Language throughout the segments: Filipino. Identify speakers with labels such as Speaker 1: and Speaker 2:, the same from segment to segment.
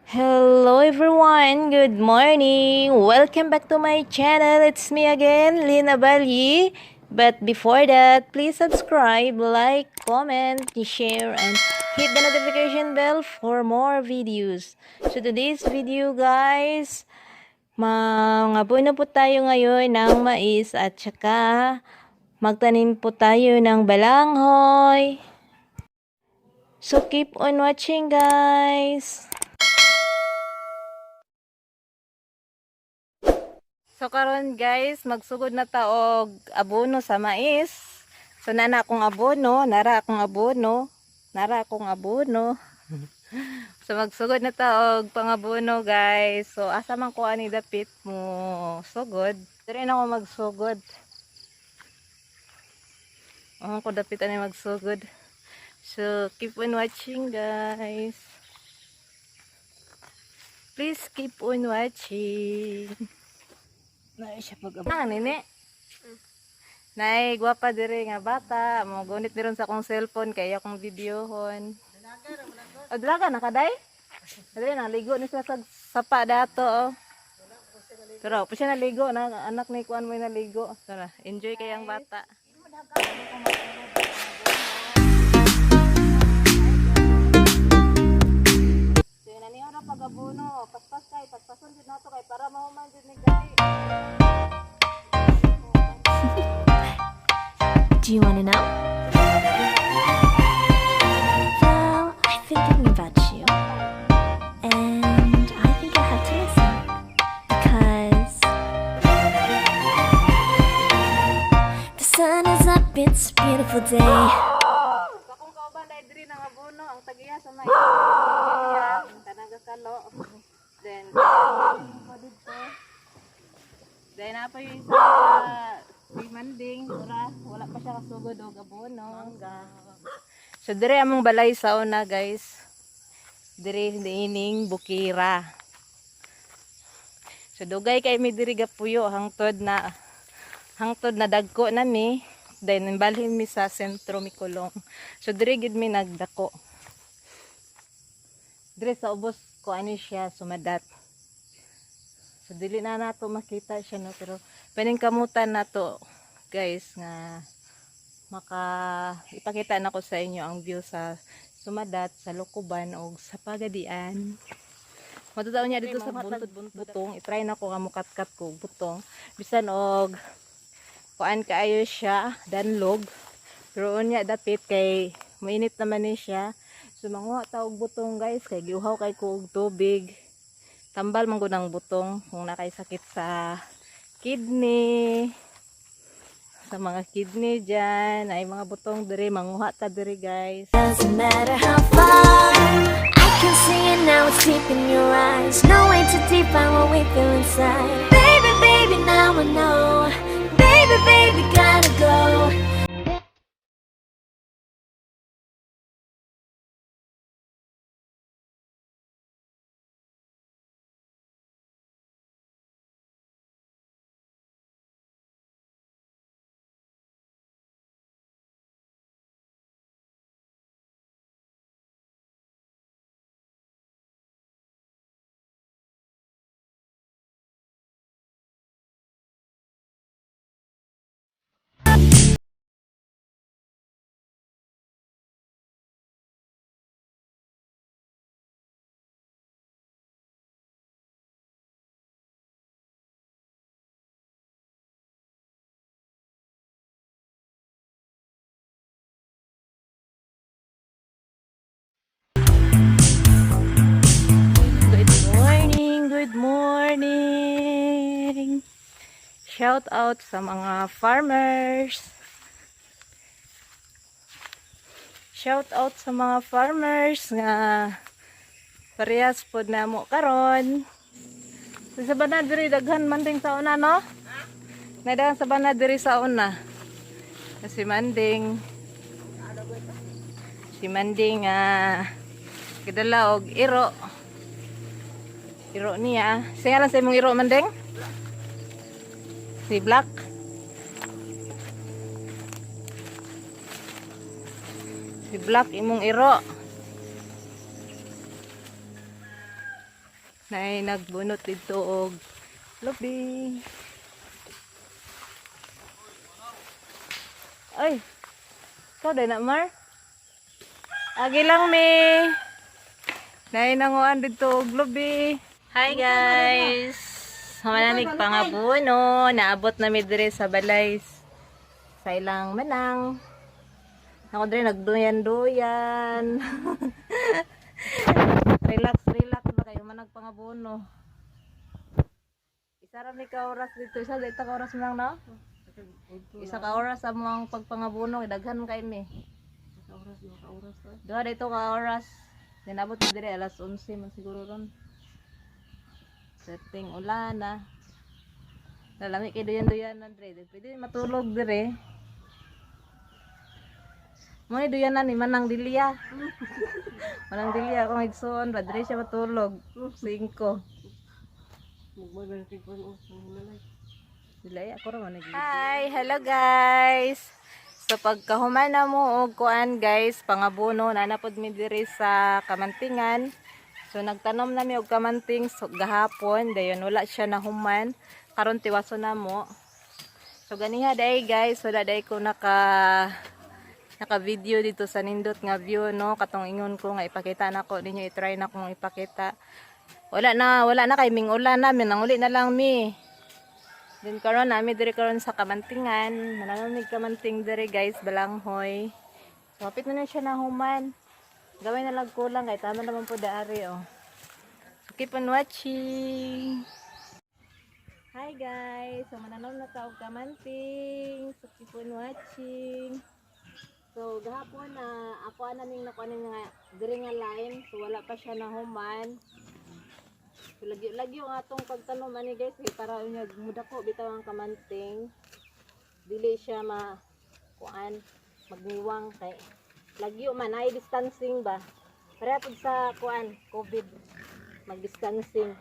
Speaker 1: Hello everyone, good morning. Welcome back to my channel. It's me again, Lina Balyi. But before that, please subscribe, like, comment, share, and hit the notification bell for more videos. So today's video guys, mangabuno po tayo ngayon ng mais at saka magtanim po tayo ng balanghoy. So keep on watching guys. So karon guys, magsugod na ta og abono sa mais. So nana akong abono, nara akong abono. So magsugod na ta og pangabono guys. So asa man ko ani dapit mo sugod. Dire na ako magsugod. Ko dapit ani magsugod. So keep on watching guys. Please keep on watching. Nay siya pag-abot. Nini. Nay, gwapa dire nga bata. Mo gunit niron sa akong cellphone kaya akong videohon. Dalaga na kaday? Dire na ligo ni sa sapa dato oh. Pero pa siya naligo na anak ni kuan mo naligo. Tara, enjoy kayang bata. So yun ani ora pagabono, paspas kay paspason jud nato kay para mahuman jud ni gani.
Speaker 2: Do you want to know? Well, I've been thinking about you. And I think I have to listen. Because the sun is up, it's a beautiful day.
Speaker 1: Sa kung kauban dai diri nang abono ang tagiya sa may area kanang gasalo. Then Then apa yung isa si Manding, wala pa siya kasugod og abono. So dire among balay sa una guys. Dire ining bukira. So dugay kay mi diri gapuyo hangtod na dagko na mi. Then balhin mi sa sentro mi kulong. So dire gid mi nagdako. Dire sa ubos ko ano siya sumadat. So dili na nato makita siya no, pero pwedeng kamutan nato guys nga ipakita na ko sa inyo ang view sa sumadat, sa lukuban o sa pagadian. Matutaon niya dito sa butong, itry na ko nga mukatkat ko butong bisan og kuan kaayo siya danlog, pero unya dapit kay mainit naman ni siya. So manguha ta og butong guys kay giuhaw kay ko og tubig. Tambal man gud ang butong kung nakay sakit sa kidney. Sa mga kidney dyan, ay mga butong diri, manguha ta diri guys.
Speaker 2: Doesn't matter how far, I can see it now, it's deep in your eyes. No way too deep, I what we feel inside. Baby, baby, now I know. Baby, baby, gotta go.
Speaker 1: Good morning. Shout out sa mga farmers. Shout out sa mga farmers nga parehas pod namo karon. Sa banadiri daghan manding sa una no? Nadagan sa banadiri sa una. Si Manding. Si Manding kidala og iro. Iro niya. Singalan sa imong iro Manding? Si Black. Si Black imong iro. na nagbunot dito og lubi. Ay, ikaw din na, Mar? Agi lang, me. Nanguan dito og lubi. Hi, guys. Mananig pangabuno. Naabot na mi dire sa balay sa ilang manang. Ako dire nagduyan-duyan. Relax ba kayo manag pangabuno. Isa ra mi ka oras dito, isa dito ka oras mo lang no? Isa ka oras sa mga pagpangabuno, daghan kay mi. Ka oras. Duha dito ka oras. Dinabot dire alas 11 man siguro ron. Setting ulan na. Lalami kay duyan-duyan na dire. Pwede matulog dire. Mo ni duyan na ni Manang Dilia. Manang Dilia ako igsoon, padre siya matulog. 5. Dilay ako ra man. Hi, hello guys. So pagkahuman na mo og kuan guys, pangabuno na napod mi diri sa Kamantingan. So nagtanom na mi og kamanting so, gahapon, dayon wala siya nahuman. Karon tiwaso na mo. So ganiha day guys, so day ko naka video dito sa nindot nga view no, katong ingon ko nga ipakita nako ninyo, i-try na kong ipakita. Wala na kay ming ulan na, minanguli na lang mi. Then karon nami diri karon sa Kamantingan, nananamig kamanting diri guys, balanghoy. So kapit na siya nahuman. Gawin na lang kulang kay tama naman po daari oh. So keep on watching. Hi guys, so mananaw na ta og kamanting. So keep on watching. So gahapon na ako ning nakuanin nga diri nga line, so wala pa siya nahuman. So lagi yung atong pagtanom ani guys, kay para unya mudako bitaw ang kamanting. Dili siya kuan magniwang kay lagi man ay distancing ba. Para pud sa kuan COVID mag-distancing.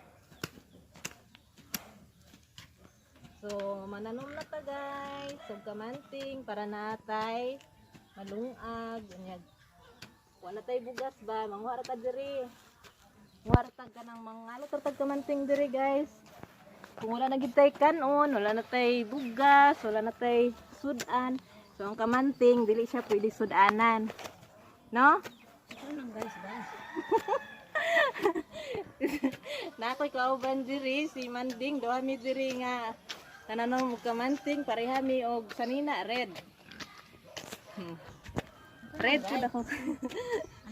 Speaker 1: So mananom na ta guys, so kamanting para natay malungag, unyag. Wala tay bugas ba, manguha ra ta diri. Manguha ra ta kanang mangalo ta kamanting diri guys. Kung wala na gid tay kanon, wala na tay bugas, wala na tay sudan. So ang kamanting dili siya pwede sudanan. No? Ano guys ba? Na ako'y kauban diri si Manding, doha mi diri nga tananong mo kamanting pareha mi og sanina red. Red pud ako.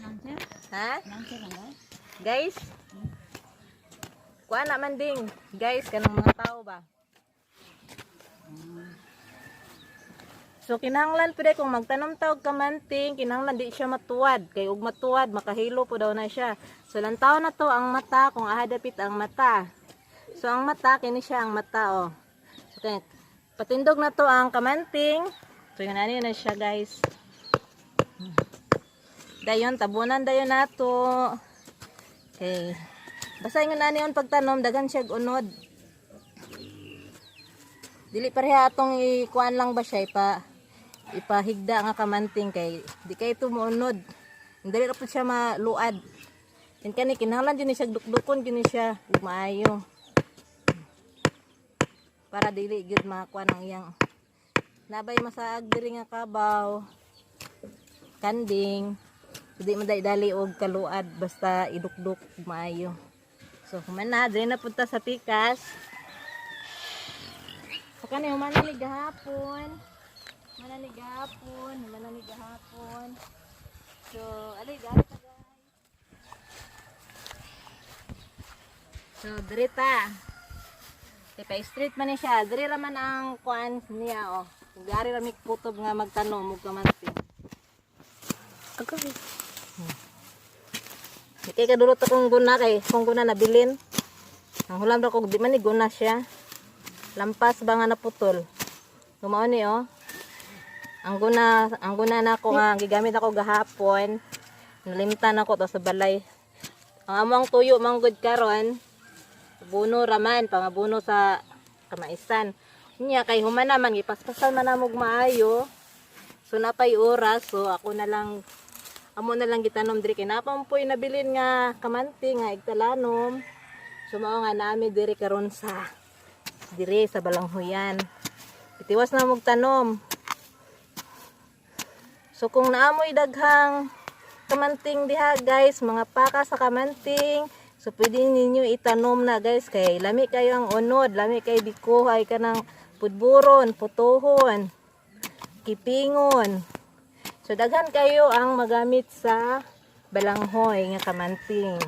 Speaker 1: Anong sir? Ha? Anong sir nga? Guys. Kuan na Manding. Guys, kanang mga tao ba? So kinahanglan pud kung magtanom ta og kamanting, kinahanglan di siya matuwad. Kay ug matuwad makahilo po daw na siya. So lantaw na to ang mata kung ahadapit ang mata. So ang mata kini siya ang mata oh. Okay. Patindog na to ang kamanting. So yun na siya guys. Dayon tabunan dayon nato. Okay. Basta ingon ani on pagtanom daghan siya unod. Dili pareha atong ikuan lang ba siya ipahigda nga kamanting kay di kay ito muunod. Dili ra pud siya maluad. Ken kani kinahanglan gyud ni siya dukdukon gyud ni siya ug maayo. Para dili gyud makuan ang iyang nabay masaag diri nga kabaw. Kanding. Di madai-dali og kaluad basta idukduk ug maayo. So human na diri na punta sa pikas. So kani human na ni gahapon. So ali guys. So diri ta. Tipa street man ni siya. Diri ra man ang kuan niya oh. Gari ra mi kutob nga magtanom og kamanting. Agay. Kay kadulot akong guna kay kung guna nabilin. Ang hulam ra ko di man ni guna siya. Lampas ba nga naputol. Kumao ni oh. Ang guna na ako nga gigamit ako gahapon. Nalimtan ako to sa balay. Ang among tuyo manggod karon. Buno raman pangabuno sa kamaisan. Nya kay human naman gipaspasan man namog maayo. So napay oras so ako na lang amo na lang gitanom diri kay napampoy nabilin nga kamanting nga igtalanom. So mao nga nami diri karon sa balanghoyan. Itiwas na mog tanom. So kung naamoy daghang kamanting diha guys, mga paka sa kamanting, so pwede ninyo itanom na guys kay lami kayo ang unod, lami kay bikuhay ka ng pudburon, putuhon, kipingon. So daghan kayo ang magamit sa balanghoy nga kamanting.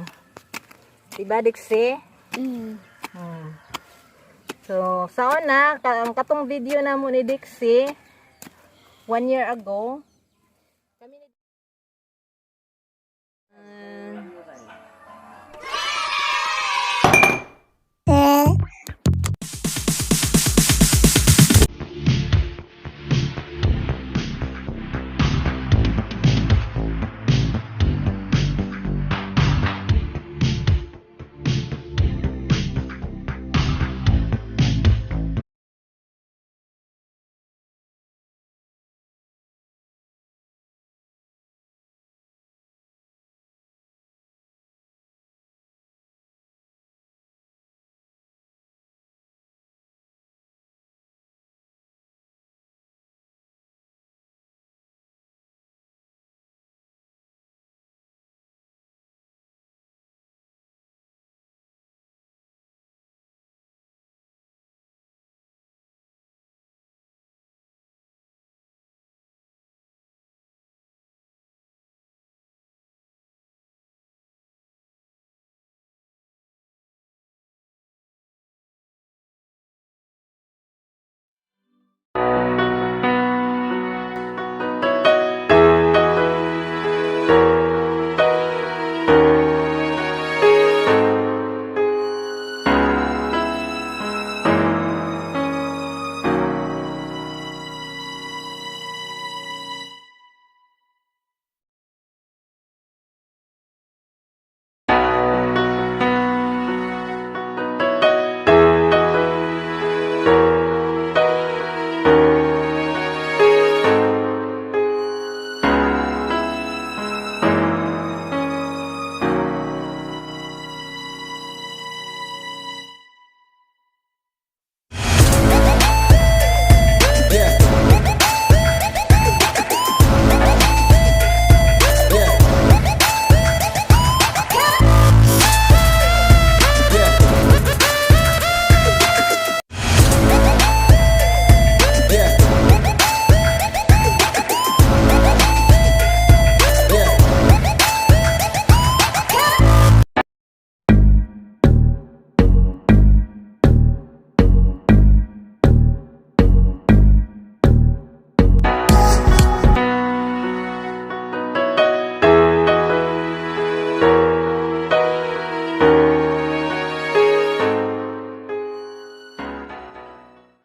Speaker 1: Diba Dixie? So sa una, katong video na mo ni Dixie 1 year ago, kami